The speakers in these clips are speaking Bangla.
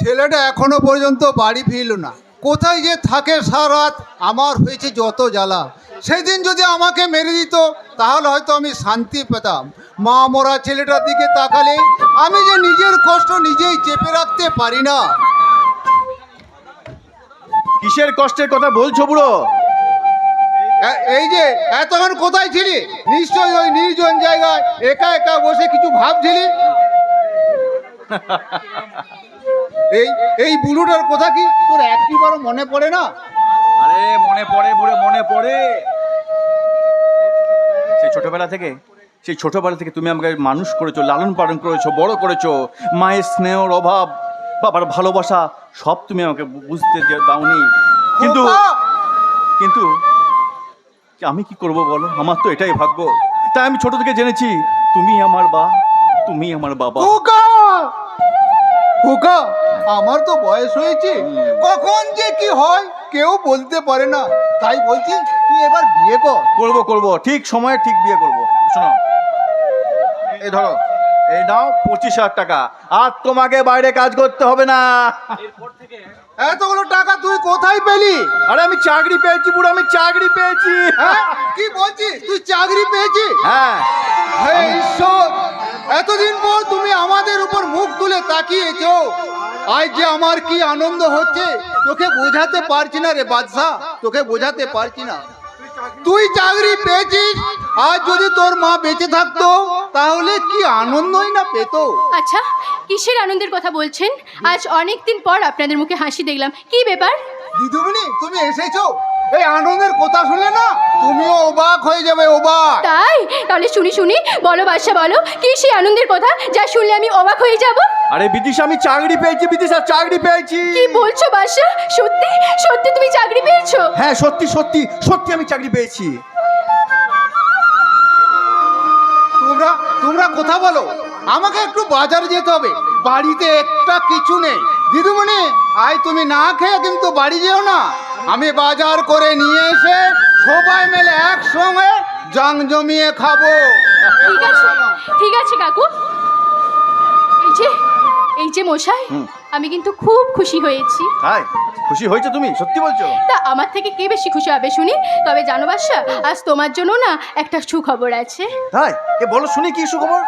ছেলেটা এখনো পর্যন্ত বাড়ি ফিরল না। কোথায় যে থাকে সারা রাত, আমার হয়েছে যত জ্বালা। সেদিন যদি আমাকে মেরে দিত তাহলে হয়তো আমি শান্তি পেতাম। মা মরা ছেলেটার দিকে তাকালে আমি যে নিজের কষ্ট নিজেই চেপে রাখতে পারি না। কিসের কষ্টের কথা বলছো বুড়ো? এই যে এতক্ষণ কোথায় ছিলি? নিশ্চয়ই ওই নির্জন জায়গায় একা একা বসে কিছু ভাবছিলি। এই এই বুড়োটার কথা কি তোর একটিবারও মনে পড়ে না? আরে মনে পড়ে বুড়ো, মনে পড়ে। সেই ছোটবেলা থেকে তুমি আমাকে মানুষ করেছো, লালন পালন করেছো, বড় করেছো। মায়ের স্নেহর অভাব, বাবার ভালোবাসা সব তুমি আমাকে বুঝতে দাওনি। কিন্তু কিন্তু আমি কি করব বলো? আমার তো এটাই ভাগ্য। তাই আমি ছোট থেকে জেনেছি তুমি আমার তুমি আমার বাবা। খোকা, আমার তো বয়স হয়েছে, কখন যে কি হয় কেউ বলতে পারে না। তাই বলছি তুই এবার বিয়ে কর। করবো, ঠিক সময়ে ঠিক বিয়ে করবো। শোনো, এই ধরো, এই নাও 25,000 টাকা। আর তোমাকে বাইরে কাজ করতে হবে না। এতগুলো টাকা তুই কোথায় পেলি? আরে আমি চাকরি পেয়েছি বুড়ো, আমি চাকরি পেয়েছি। হ্যাঁ, কি বলছিস? তুই চাকরি পেয়েছিস? হ্যাঁ। হে ঈশ্বর, এতদিন পর তুমি আমাদের উপর মুখ তুলে তাকিয়েছো। আজ যে আমার কি আনন্দ হচ্ছে তোকে বোঝাতে পারছি না রে বাদশা, তোকে বোঝাতে পারছি না। তুই চাকরি পেয়েছিস, আর যদি তোর মা বেঁচে থাকতো তাহলে কি আনন্দই না পেতো। আচ্ছা, কিসের আনন্দের কথা বলছেন? আজ অনেক দিন পর আপনাদের মুখে হাসি দেখলাম, কি ব্যাপার? দিদিমণি, তুমি এসেছো, এই আনন্দের কথা শুনে না তুমিও অবাক হয়ে যাবে, অবাক। তাই? তাহলে শুনি, বলো বাদশা, বলো কি সেই আনন্দের কথা যা শুনলে আমি অবাক হয়ে যাব? আরে বিদিশা, আমি চাকরি পেয়েছি। বিদিশা, চাকরি পেয়েছি। কি বলছো বাদশা? সত্যি সত্যি তুমি চাকরি পেয়েছো? হ্যাঁ, সত্যি আমি চাকরি পেয়েছি। তোমরা কথা বলো, আমাকে একটু বাজারে যেতে হবে, বাড়িতে একটা কিছু নেই। দিদিমণি, আজ তুমি না খেয়ে কিন্তু বাড়ি যেও না। আমি বাজার করে নিয়ে এসে সবাই মিলে একসঙ্গে জাং জমিয়ে খাবো। ঠিক আছে কাকু। এই যে মশাই, আমি কিন্তু খুব খুশি হয়েছি। তাই? খুশি হয়েছে তুমি? সত্যি বলছো? তা আমার থেকে কে বেশি খুশি হবে শুনি? তবে জানো বাদশা, আজ তোমার জন্য না একটা সুখবর আছে। তাই? এ বলো শুনি, কি সুখবর?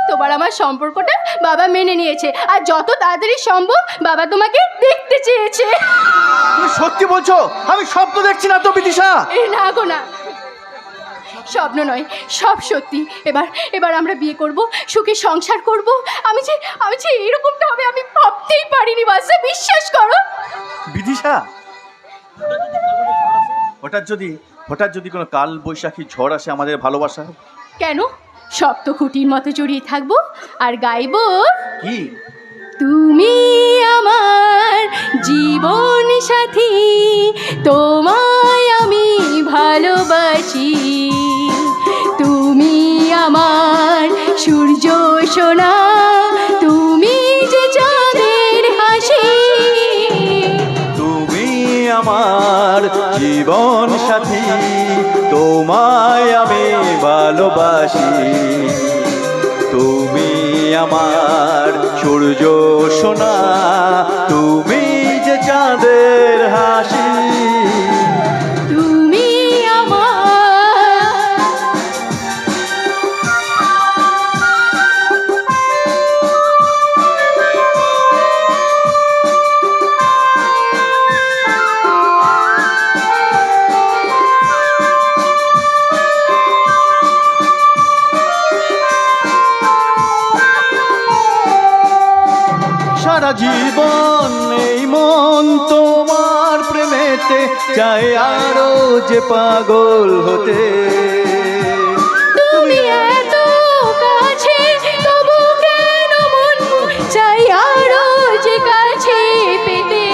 তোমার আমার সম্পর্কটা বাবা মেনে নিয়েছে, আর যত তাড়াতাড়ি সম্ভব বাবা তোমাকে দেখতে চেয়েছে। তুমি সত্যি বলছো? আমি স্বপ্ন দেখছি না তো বিদিশা? না গো না, স্বপ্ন নয়, সব সত্যি। এবার আমরা বিয়ে করব, সুখে সংসার করব। আমি যে এরকমটা হবে আমি ভাবতেই পারিনি বাদশা, বিশ্বাস করো। বিদিশা, হঠাৎ যদি কোনো কাল বৈশাখী ঝড় আসে আমাদের ভালোবাসা? কেন? শক্ত খুঁটির মতো জড়িয়ে থাকবো আর গাইবো, কি? তুমি আমার জীবন সাথী, তোমায় আমি ভালোবাসি। তুমি আমার সূর্য সোনা, তুমি যে চাঁদের হাসি। তুমি আমার জীবন সাথী, তোমায় আমি ভালোবাসি। তুমি আমার সূর্য সোনা, তুমি যে চাঁদের হাসি। তুমি আমার সারা জীবন এই মন তোমার প্রেমেতে চাই আরো যে পাগল হতে। তুমি এত কাছে তবু কেন মন চাই আরো যে কাছে পেতে।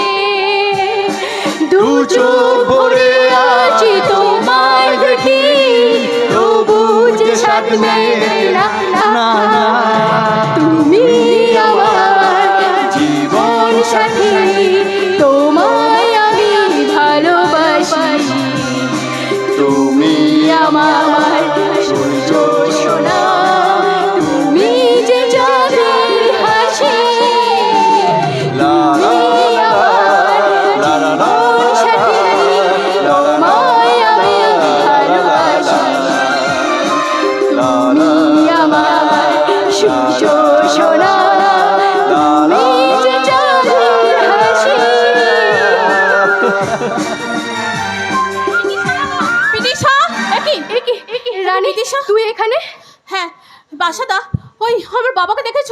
দু চোখ ভরে আছি তোমায় দেখি, তবু যে সাথ মেলে না। তুমি আমার জীবন সাথী, তোমায় আমি ভালোবাসি। তুমি আমার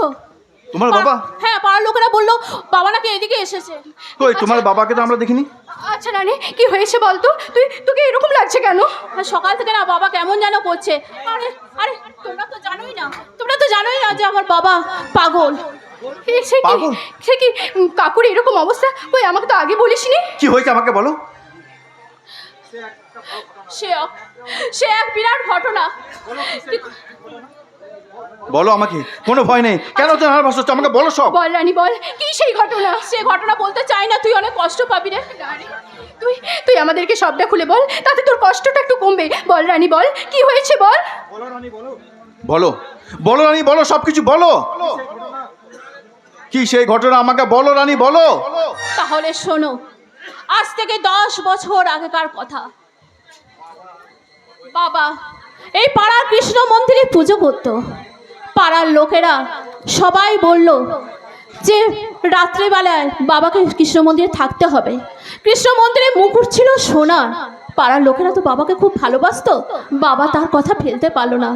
বলছো? তোমার বাবা? হ্যাঁ, পাড়ার লোকেরা বললো বাবা নাকি এদিকে এসেছে। কই তোমার বাবাকে তো আমরা দেখিনি। আচ্ছা রানী, কি হয়েছে বলতো? তোকে এরকম লাগছে কেন? আর সকাল থেকে না বাবা কেমন যেন করছে। আরে আরে তোমরা তো জানোই না যে আমার বাবা পাগল। পাগল? সে কি কাকুর এরকম অবস্থা? ওই আমাকে তো আগে বলিসনি। কি হয়েছে আমাকে বলো। সে এক বিরাট ঘটনা। বলো আমাকে, কোনো ভয় নেই। কেন তো নার্ভাস হচ্ছে? আমাকে বলো সব। বল রানী বল, কি সেই ঘটনা? সে ঘটনা বলতে চাই না, তুই অনেক কষ্ট পাবি রে। তুই আমাদেরকে সবটা খুলে বল, তাতে তোর কষ্টটা একটু কমবে। বল রানী বল, কি হয়েছে বল। বলো বলো রানী, বলো সব কিছু বলো। কি সেই ঘটনা আমাকে বলো রানী, বলো। তাহলে শোনো, আজ থেকে 10 বছর আগেকার কথা। বাবা এই পাড়ার কৃষ্ণ মন্দিরে পুজো করত। পাড়ার লোকেরা সবাই বলল যে রাত্রেবেলায় বাবাকে কৃষ্ণ মন্দিরে থাকতে হবে। কৃষ্ণ মন্দিরে মুকুট ছিল সোনার। পাড়ার লোকেরা তো বাবাকে খুব ভালোবাসতো। বাবা তার কথা ফেলতে পারলো না।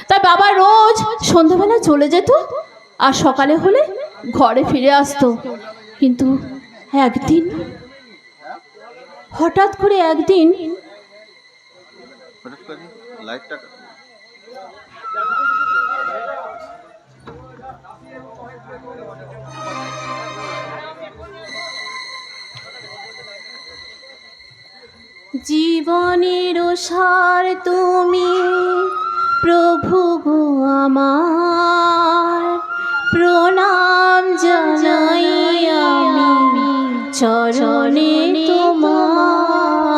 তাই বাবা রোজ সন্ধ্যাবেলা চলে যেত, আর সকালে হলে ঘরে ফিরে আসতো। কিন্তু একদিন, হঠাৎ করে একদিন জীবনের সার তুমি প্রভু গো আমার, প্রণাম জানাই আমি চরণে তোমার।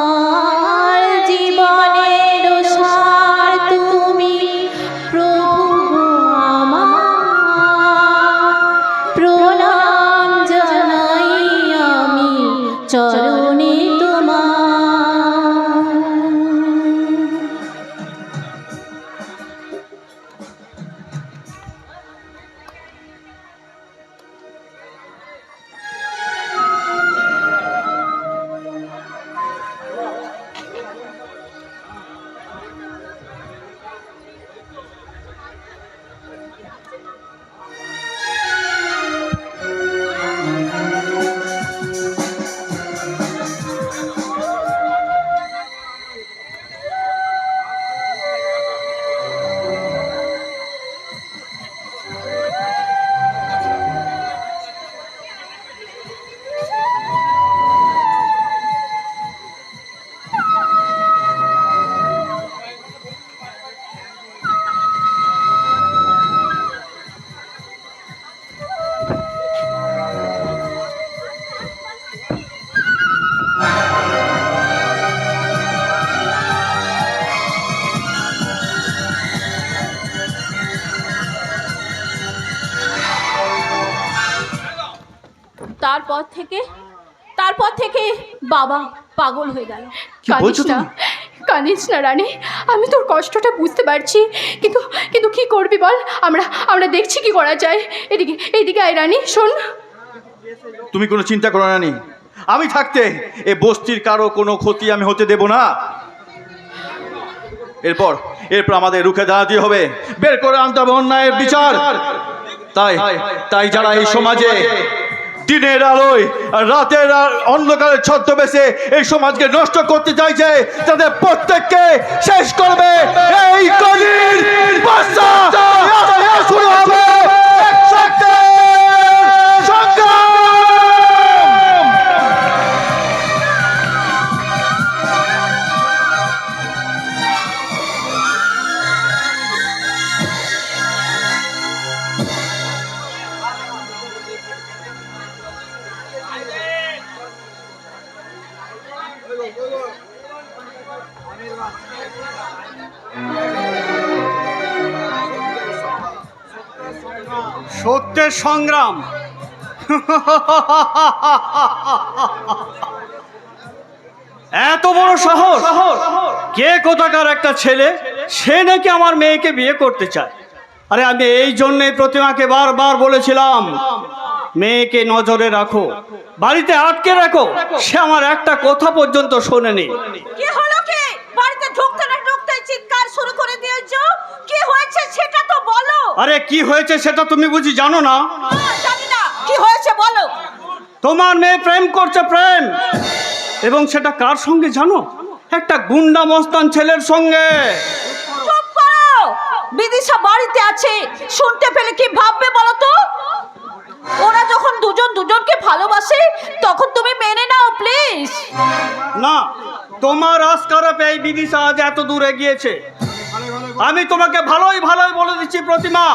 জীবনের সার তুমি প্রভু গো আমার, প্রণাম জানাই আমি চরণে তোমার। তারপর থেকে বাবা পাগল হয়ে গেল। কি বলছো তুমি? কাঁদিস না রানী, আমি তোর কষ্টটা বুঝতে পারছি, কিন্তু কি করবি বল। আমরা দেখছি কি করা যায়। এইদিকে আয় রানী, শোন। তুমি কোনো চিন্তা করো না রানী, আমি থাকতে এ বস্তির কারো কোনো ক্ষতি আমি হতে দেব না। এরপর আমাদের রুখে দাঁড়াতে হবে, বের করে আনতে হবে অন্যায়ের বিচার। তাই যারা এই সমাজে দিনের আলোয় আর রাতের অন্ধকারের ছদ্মবেশে এই সমাজকে নষ্ট করতে চাইছে, তাদের প্রত্যেককে শেষ করবে এই কলির বাদশা। শুরু হবে সংগ্রাম। সত্যের সংগ্রাম। এত বড় সাহস! কে কোথাকার একটা ছেলে, সে নাকি আমার মেয়েকে বিয়ে করতে চায়। আরে আমি এই জন্যই প্রতিমাকে বারবার বলেছিলাম, মেয়েকে নজরে রাখো, বাড়িতে আটকে রাখো। সে আমার একটা কথা পর্যন্ত শোনেনি। কি হলো? কি বাড়িতে ঢুকতে না ঢুকতে চিৎকার শুরু করে দিয়েছো? কি হয়েছে সেটা তো বলো। আরে কি হয়েছে সেটা তুমি বুঝি জানো না? জানি না কি হয়েছে বলো। তোমার মেয়ে প্রেম করছে, প্রেম, এবং সেটা কার সঙ্গে জানো? একটা গুন্ডা মস্তান ছেলের সঙ্গে। চুপ করো, বিদিশা বাড়িতে আছে, শুনতে পেলে কি ভাববে বলো তো? ওরা যখন দুজন দুজনকে ভালোবাসে তখন তুমি মেনে নাও প্লিজ। না, তোমার আস্কারা পেয়ে বিদিশা আজ এত দূরে গিয়েছে। আমি তোমাকে ভালোই ভালোই বলে দিচ্ছি প্রতিমা,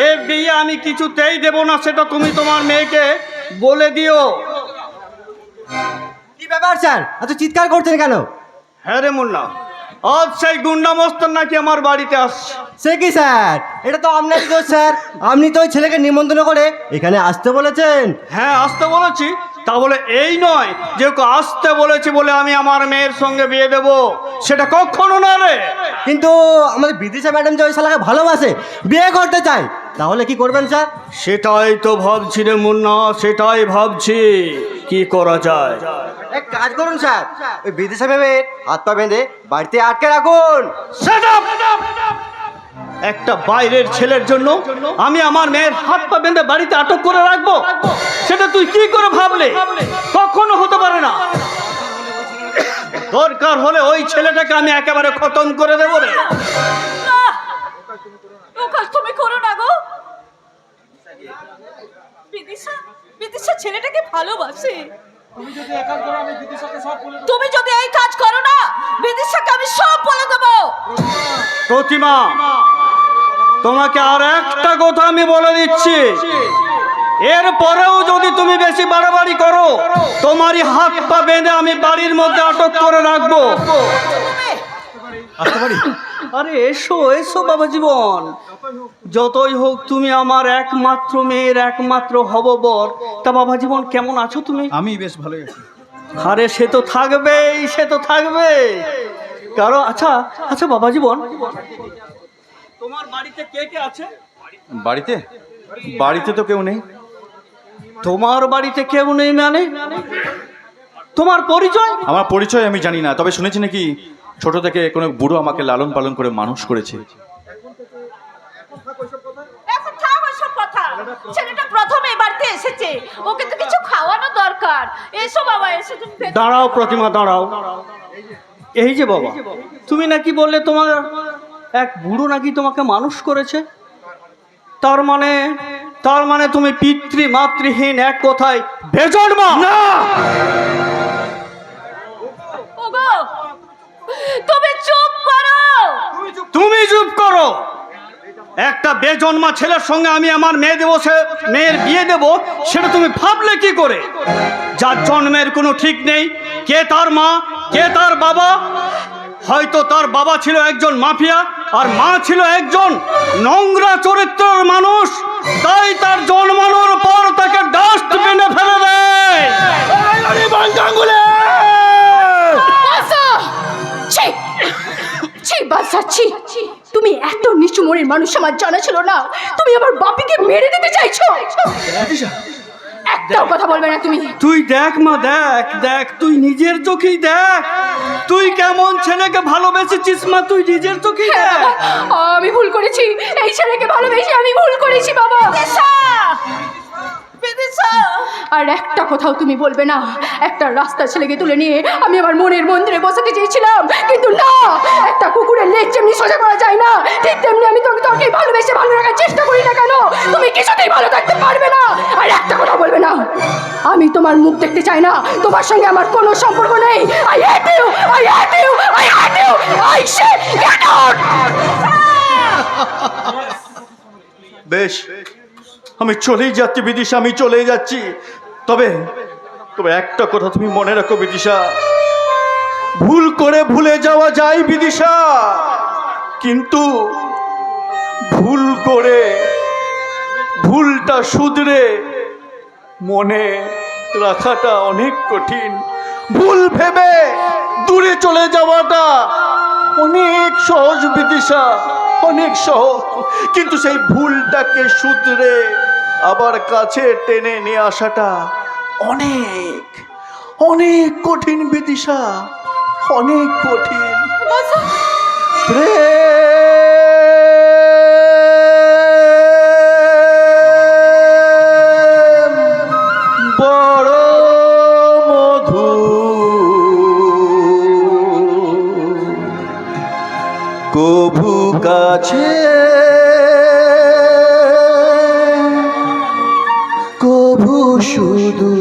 এ বিয়ে আমি কিছুতেই দেব না, সেটা তুমি তোমার মেয়েকে বলে দিও। কি ব্যাপার স্যার, এত চিৎকার করছেন কেন? হ্যাঁ রে মুন্না, আজ সেই গুন্ডা মস্তান নাকি আমার বাড়িতে আসছে। সে কি স্যার, এটা তো আপনারই দোষ স্যার। আপনি তো ওই ছেলেকে নিমন্ত্রণ করে এখানে আসতে বলেছেন। হ্যাঁ, আসতে বলেছি, তা বলে এই নয় যে ওকে আসতে বলেছি বলে আমি আমার মেয়ের সঙ্গে বিয়ে দেব, সেটা কখনো না রে। কিন্তু আমাদের বিদিশা ম্যাডাম যে ওই শালাকে ভালোবাসে, বিয়ে করতে চায়, তাহলে কি করবেন স্যার? সেটাই তো ভাবছি রে মুন্না, সেটাই ভাবছি কি করা যায়। এক কাজ করুন স্যার, ওই বিদিশা ম্যামের হাত পা বেঁধে বাড়িতে আটকে রাখুন। Shut up! একটা বাইরের ছেলের জন্য আমি আমার মেয়ের হাত পা বেঁধে বাড়িতে আটক করে রাখবো, সেটা তুই কি করে ভাবলে? কখনো হতে পারে না। দরকার হলে ওই ছেলেটাকে আমি একেবারে খতম করে দেবো রে। ও কাজ তুমি করো না গো। বিদিশা, বিদিশা ছেলেটাকে ভালোবাসে। তুমি যদি এই কাজ করো না, বিদিশাকে আমি সব বলে দেবো। প্রতিমা, তোমাকে আর একটা কথা আমি বলে দিচ্ছি, এরপরেও যদি তুমি বেশি বাড়াবাড়ি করো, তোমারই হাত পা বেঁধে আমি বাড়ির মধ্যে আটক করে রাখবো। আসতে পারি? আরে এসো এসো বাবা জীবন, যতই হোক তুমি আমার একমাত্র মেয়ের একমাত্র হববর। তা বাবা জীবন কেমন আছো তুমি? আমি বেশ ভালোই আছি। আরে সে তো থাকবেই, সে তো থাকবে। কারণ আচ্ছা আচ্ছা বাবা জীবন, তোমার বাড়িতে কে কে আছে? বাড়িতে বাড়িতে তো কেউ নেই। তোমার বাড়িতে কেউ নেই মানে? তোমার পরিচয়? আমার পরিচয় আমি জানি না, তবে শুনেছি নাকি ছোট থেকে কোনো বুড়ো আমাকে লালন পালন করে মানুষ করেছে। এখন থাম ওইসব কথা। ছেলেটা প্রথমে বাড়িতে এসেছে, ওকে তো কিছু খাওয়ানো দরকার। এসো বাবা, এসো তুমি ভেতরে। দাঁড়াও প্রতিমা, দাঁড়াও। এই যে বাবা, তুমি নাকি বললে তোমার এক বুড়ো নাকি তোমাকে মানুষ করেছে, তার মানে তুমি পিতৃ মাতৃহীন, এক কথায় বেজন্মা। না, ওগো, তুমি চুপ করো। তুমি চুপ করো। একটা বেজন্মা ছেলের সঙ্গে আমি আমার মেয়ের বিয়ে দেব, সেটা তুমি ভাবলে কি করে? যার জন্মের কোনো ঠিক নেই, কে তার মা কে তার বাবা। হয়তো তার বাবা ছিল একজন মাফিয়া আর মা ছিল একজন নোংরা চরিত্রের মানুষ, তাই তার জন্মানোর পর তাকে ডাস্টবিনে ফেলে দেয়। তুমি এত নিচু মনের মানুষ আমার জানা ছিল না। তুমি আমার বাপিকে মেরে দিতে চাইছো। একটাও কথা বলবে না তুমি। তুই দেখ মা, দেখ দেখ, তুই নিজের চোখেই দেখ, তুই কেমন ছেলেকে ভালোবেসেছিস মা, তুই নিজের চোখেই হ্যাঁ দেখ। বাবা, আমি ভুল করেছি। এই ছেলেকে ভালোবেসে আমি ভুল করেছি বাবা। আর একটা কথাও তুমি বলবে না। একটা রাস্তা ছেলেকে তুলে নিয়ে আমি আমার মনের মন্দিরে বসাতে চেয়েছিলাম, কিন্তু না, একটা কুকুরের লেজ যেমনি সোজা করা যায় না, ঠিক তেমনি আমি তোকে ভালোবেসে ভালো রাখার চেষ্টা করি না কেন, তুমি কিছুতেই ভালো থাকতে পারবে না। আর একটা কথা বলবে না, আমি তোমার মুখ দেখতে চাই না, তোমার সঙ্গে আমার কোনো সম্পর্ক নেই। I hate you, I hate you, I hate you, I say get out. বেশ, আমি চলেই যাচ্ছি বিদিশা, আমি চলেই যাচ্ছি। তবে একটা কথা তুমি মনে রাখো বিদিশা, ভুল করে ভুলে যাওয়া যায় বিদিশা, কিন্তু ভুল করে ভুলটা শুধরে মনে রাখাটা অনেক কঠিন। ভুল ভেবে দূরে চলে যাওয়াটা অনেক সহজ বিদিশা, অনেক সহজ, কিন্তু সেই ভুলটাকে শুধরে আবার কাছে টেনে নিয়ে আসাটা অনেক অনেক কঠিন বিদিশা, অনেক কঠিন। প্রেম কভু কাছে কভু শুধু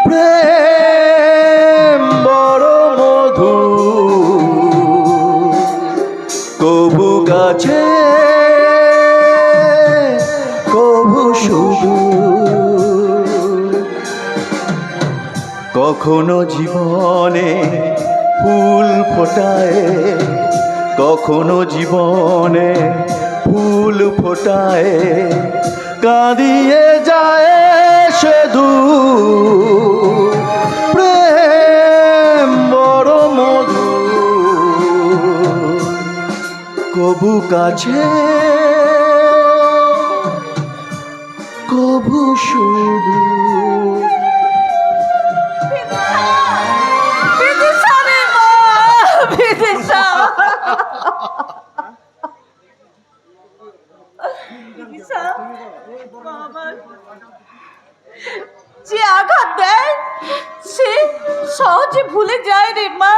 প্রেম বড় মধু কভু কাছে কভু শুধু কখনো জীবনে ফুল ফোটায় কখনো জীবনে ফুল ফোটায় কাঁদিয়ে যায় শুধু প্রেম বড় মধু কবু কাছে কবু শুধু বিদিশা রে মা, বিদিশা। বিদিশা, বাবা যে আঘাত দেয় সে সহজে ভুলে যায় রে মা,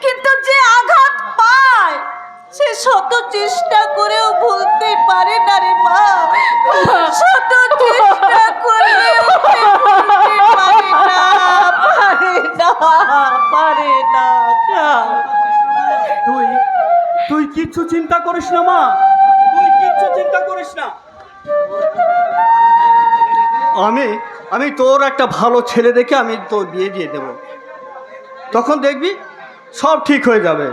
কিন্তু যে আঘাত পায় সে শত চেষ্টা করেও ভুলতে পারে না রে মা, শত চেষ্টা করেও সে ভুলতে পারে না, পারে না। তুই তুই কিচ্ছু চিন্তা করিস না মা, তুই কিচ্ছু চিন্তা করিস না। আমি তোর একটা ভালো ছেলে দেখে আমি তোর বিয়ে দিয়ে দেব, তখন দেখবি সব ঠিক হয়ে যাবে।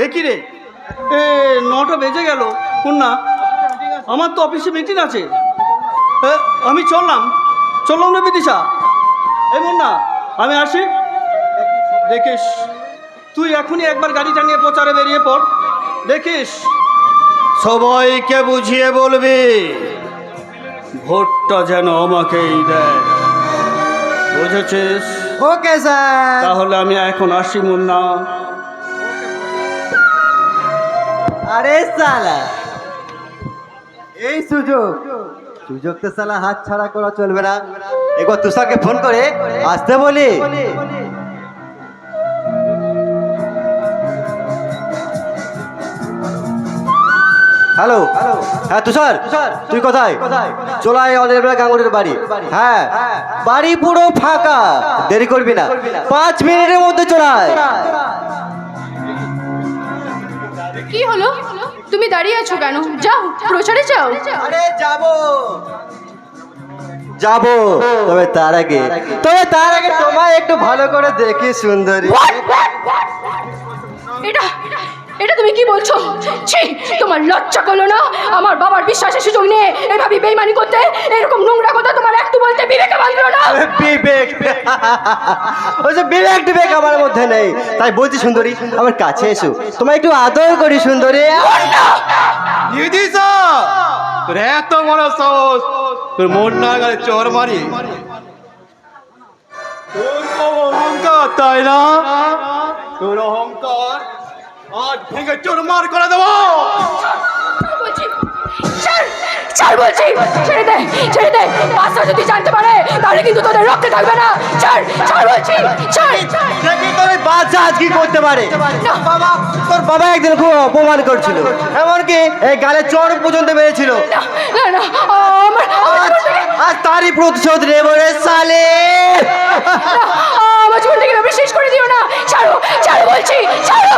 এ কি রে, 9টা বেজে গেল, শুন না আমার তো অফিসে মিটিং আছে। আমি চললাম না বিদিশা, এমন না আমি আসি। দেখিস তুই এখনই একবার গাড়িটা নিয়ে প্রচারে বেরিয়ে পড়, দেখিস সবাইকে বুঝিয়ে বলবি ভোটটা যেন আমাকেই দেয়, বুঝেছিস? Okay sir. তাহলে আমি এখন আসি মুন্না। আরে সালা, এই সুযোগ তো সালা হাত ছাড়া করা চলবে না। একবার তুষারকে ফোন করে আসতে বলি। হ্যালো, হ্যাঁ তুষার, তুই কোথায়? চলে আয় অনির্বাণ গাঙ্গুলির বাড়ি। হ্যাঁ, বাড়ি পুরো ফাঁকা, দেরি করবি না, 5 মিনিটের মধ্যে চলে আয়। কি হলো, তুমি দাঁড়িয়ে আছো কেন? যাও, প্রচারে যাও। আরে যাবো, তবে তার আগে তোমায় একটু ভালো করে দেখি সুন্দরী। এটা তুমি কি বলছো? ছি, তোমার লজ্জা করলো না? আমার বাবার বিশ্বাসের সুযোগ নিয়ে এভাবে বেইমানি করতে, এরকম নোংরা কথা তোমার একটু বলতে বিবেকে বাঁধলো না? বিবেক, ওই যে বিবেক আমার মধ্যে নেই, তাই বলছি সুন্দরী আমার কাছে এসো, তোমায় একটু আদর করি সুন্দরী। বিদিশা, তোর এত বড় সাহস, তোর মন না গেলে চোর মারি। তোর খুব অহংকার তাই না? তোর অহংকার আজ ভেঙে চোরমার করে দেবো। বলছি ছেড়ে দে, বাসা যদি জানতে পারে তাহলে কিন্তু তোদের রক্ষে থাকবে না। বলছি দেখি তোর বাচ্চা আজ কি করতে পারে। তোর বাবা একদিন খুব অপমান করছিল, এমনকি এই গালে চড় পর্যন্ত মেরেছিল। না, আজ তারই প্রতিশোধ নেব রে সালে। আমার জীবন থেকে এভাবে শেষ করে দিও না। ছাড়ো বলছি, ছাড়ো।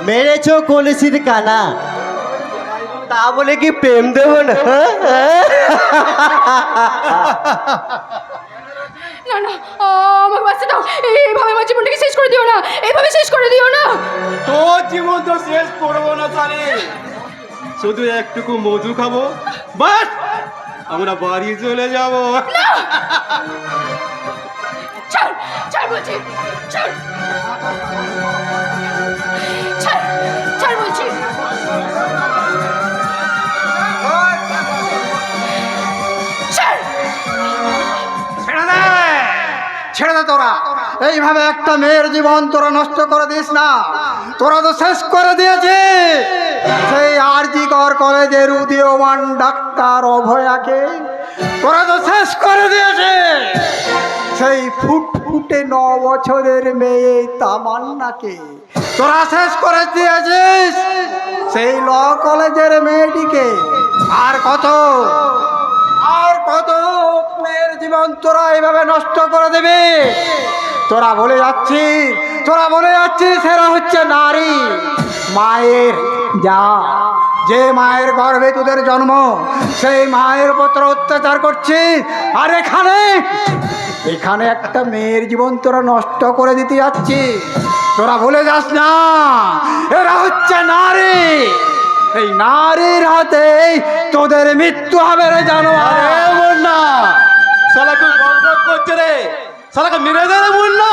মেরেছো কলসির কানা, তা বলে কি প্রেম দেব না? না, আমার বাচ্চাটাও এইভাবে আমার জীবনটাকে শেষ করে দিও না, এইভাবে শেষ করে দিও না। তোর জীবন তো শেষ করবো না সালে, শুধু একটুকু মধু খাবো, বাস আমরা বাড়ি চলে যাবো। ছাড় বলছি, ছাড় বলছি। ছেড়ে দে তোরা, এইভাবে একটা মেয়ের জীবন তোরা নষ্ট করে দিস না। তোরা তো শেষ করে দিয়েছিস সেই আরজি কর কলেজের উদীয়মান ডাক্তার অভয়াকে, তোরা তো শেষ করে দিয়েছিস সেই ফুটফুটে 9 বছরের মেয়ে তামান্নাকে, তোরা শেষ করে দিয়েছিস সেই ল কলেজের মেয়েটিকে। আর কত মেয়ের জীবন তোরা এইভাবে নষ্ট করে দেবে। তোরা বলে যাচ্ছিস এরা হচ্ছে নারী, মায়ের যা যে মায়ের গর্ভে তোদের জন্ম সেই মায়ের উপর তোরা অত্যাচার করছিস। আর এখানে একটা মেয়ের জীবন তোরা নষ্ট করে দিতে যাচ্ছিস। তোরা ভুলে যাস না এরা হচ্ছে নারী, এই নারীর হাতে তোদের মৃত্যু হবে রে জানোয়ার। না শালাকে বকবক করছে রে, শালাকে মেরে দে রে মুন্না।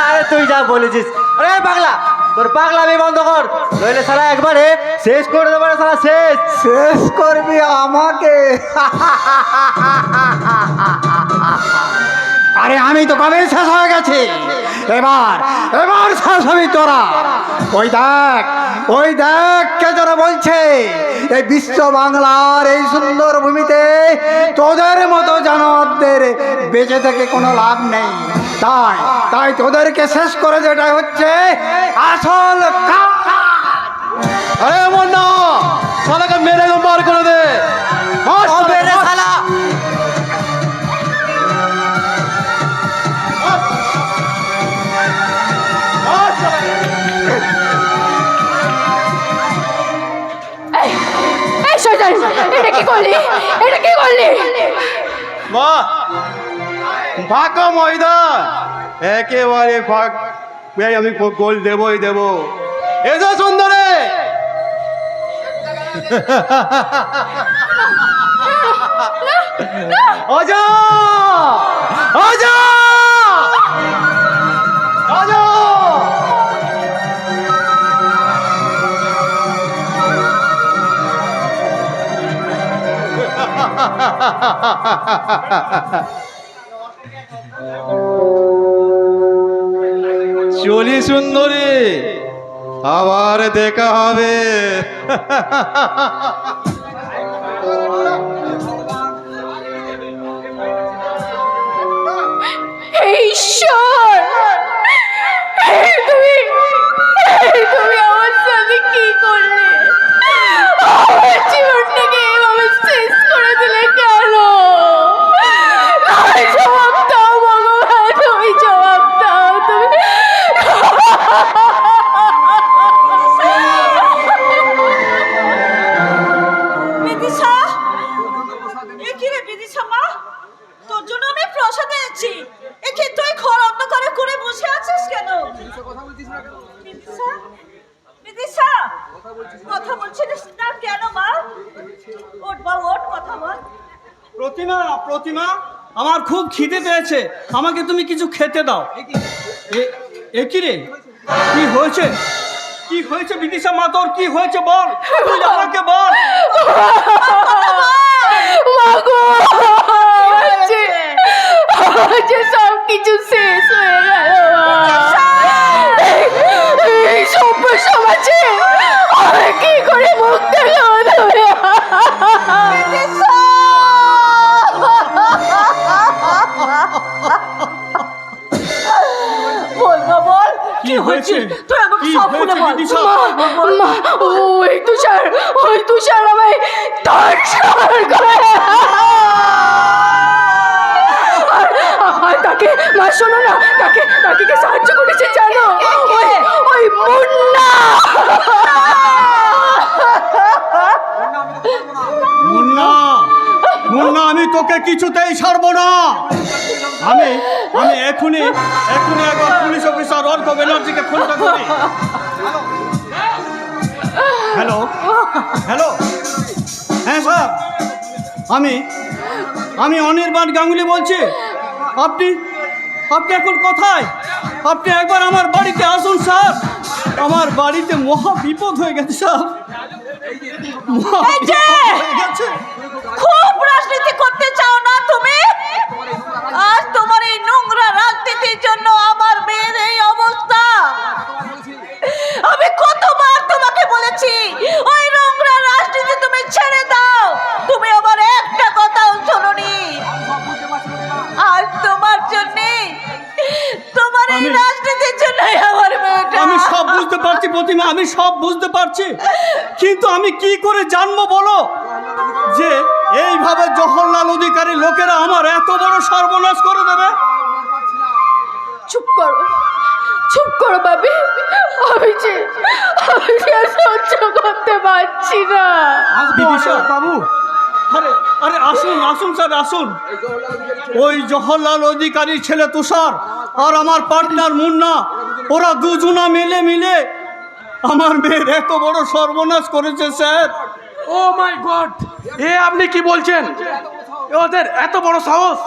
আরে তুই যা বলেছিস, আরে পাগলা তোর পাগলামি বন্ধ কর, নইলে সারা একবারে শেষ করে দেবো রে সারা। শেষ করবি আমাকে? আরে আমি তো কবে শেষ হয়ে গেছি, এবার শেষ হবি তোরা। ওই দেখ কে যারা বলছে এই বিশ্ব বাংলার এই সুন্দর ভূমিতে তোদের মতো জানোয়ারদের বেঁচে থেকে কোনো লাভ নেই। তাই তোদেরকে শেষ করে যেটা হচ্ছে আসল কাজ। আরে মুন্না শালাকে মেরে বার করে দে। এই শয়তান, এটা কি করলি? মা ফাঁকা ময়দান, একেবারে ফাঁক, আমি গোল দেবই দেব। এসো সুন্দরে। আজা আজা আজা। চলি সুন্দরী, আবার দেখা হবে। ঈশ্বর, তুমি আমার সাথে কি করলে? আমার জীবনটাকে এভাবে শেষ করে দিলে কেন? জবাব দাও ভগবান, তুমি জবাব দাও। তুমি বিদিশা, এ কি রে বিদিশা মা, তোর জন্য আমি প্রসাদ এনেছি। একে তুই ঘর অন্ধকারে করে বসে আছিস কেন? বিদিশা, কথা বলছিস না কেন মা? ওঠ বা ওঠ, কথা বল। প্রতিমা আমার খুব খিদে পেয়েছে, আমাকে তুমি কিছু খেতে দাও। এ কি রে, কি হয়েছে বিদিশা মা, তোর কি হয়েছে বল, তুই আমাকে বল। মাগো, যে সব কিছু শেষ হয়ে গেল। এই সভ্য সমাজে আমি কি করে মুখ দেখাবো? বল কি হয়েছে, তুই আমাকে সব খুলে বল। ওই তুষার আমায় ধর্ষণ করে। তাকে মা শোনো না, তাকে কে সাহায্য করেছে জানো? ওই মুন্না, আমি তোকে কিছুতেই ছাড়বো না। আমি এখনই একবার পুলিশ অফিসার অর্ক ব্যানার্জিকে ফোনটা করি। হ্যালো, হ্যাঁ স্যার, আমি অনির্বাণ গাঙ্গুলি বলছি। আপনি এখন কোথায়? আপনি একবার আমার বাড়িতে আসুন স্যার, আমার বাড়িতে মহা বিপদ হয়ে গেছে স্যার। খুব রাজনীতি করতে চাও না তুমি? আজ তোমার এই নোংরা রাজনীতির জন্য আমার আমি সব বুঝতে পারছি, কিন্তু আমি কি করে জানবো বলো যে এইভাবে জওহরলাল অধিকারী লোকেরা আমার এত বড় সর্বনাশ করে দেবে? চুপ করো বাবি, আমি যে আর সহ্য করতে পারছি না। বিদিশা বাবু, আরে আরে আসুন আসুন স্যার আসুন। ওই জওহরলাল অধিকারীর ছেলে তুষার আর আমার পার্টনার মুন্না, ওরা দুজনা মিলে আমার মেয়ের এত বড় সর্বনাশ করেছে স্যার। ও মাই গড, এ আপনি কি বলছেন? ওদের এত বড় সাহস!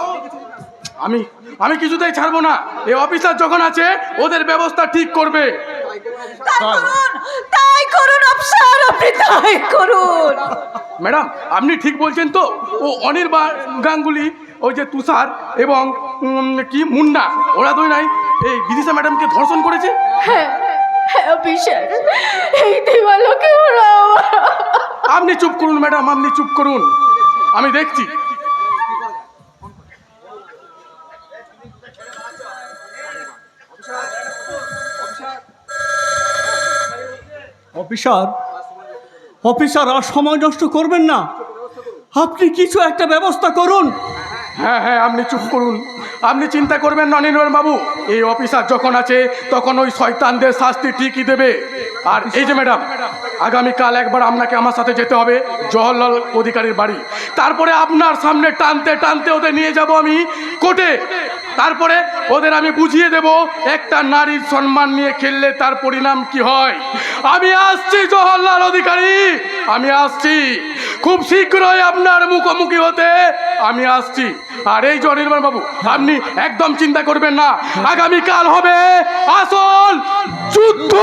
আমি কিছুতেই ছাড়বো না। এই অফিসার যখন আছে ওদের ব্যবস্থা ঠিক করবে। তাই করুন অফিসার, আপনি তাই করুন। ম্যাডাম আপনি ঠিক বলছেন তো? ও গাঙ্গুলি, ওই যে তুষার এবং কি মুন্না, ওরা দুই নাই এই বিদিশা ম্যাডামকে ধর্ষণ করেছে। হ্যাঁ অফিসার, এই দিবালোকে ওরা আপনি চুপ করুন ম্যাডাম, আপনি চুপ করুন, আমি দেখছি। অফিসার আর সময় নষ্ট করবেন না, আপনি কিছু একটা ব্যবস্থা করুন। হ্যাঁ হ্যাঁ, আপনি চুপ করুন, আপনি চিন্তা করবেন না অনির্বাণ বাবু। এই অফিসার যখন আছে তখন ওই শয়তানদের শাস্তি ঠিকই দেবে। আর এই যে ম্যাডাম, আগামীকাল একবার আপনাকে আমার সাথে যেতে হবে জওহরলাল অধিকারীর বাড়ি। তারপরে আপনার সামনে টানতে টানতে ওদের নিয়ে যাব আমি কোর্টে। তারপরে ওদের আমি বুঝিয়ে দেব একটা নারীর সম্মান নিয়ে খেললে তার পরিণাম কি হয়। আমি আসছি জওহরলাল অধিকারী, আমি আসছি খুব শীঘ্রই আপনার মুখোমুখি হতে আমি আসছি। আর এই যে অনির্বাণ বাবু, আপনি একদম চিন্তা করবেন না, আগামীকাল হবে আসল যুদ্ধ।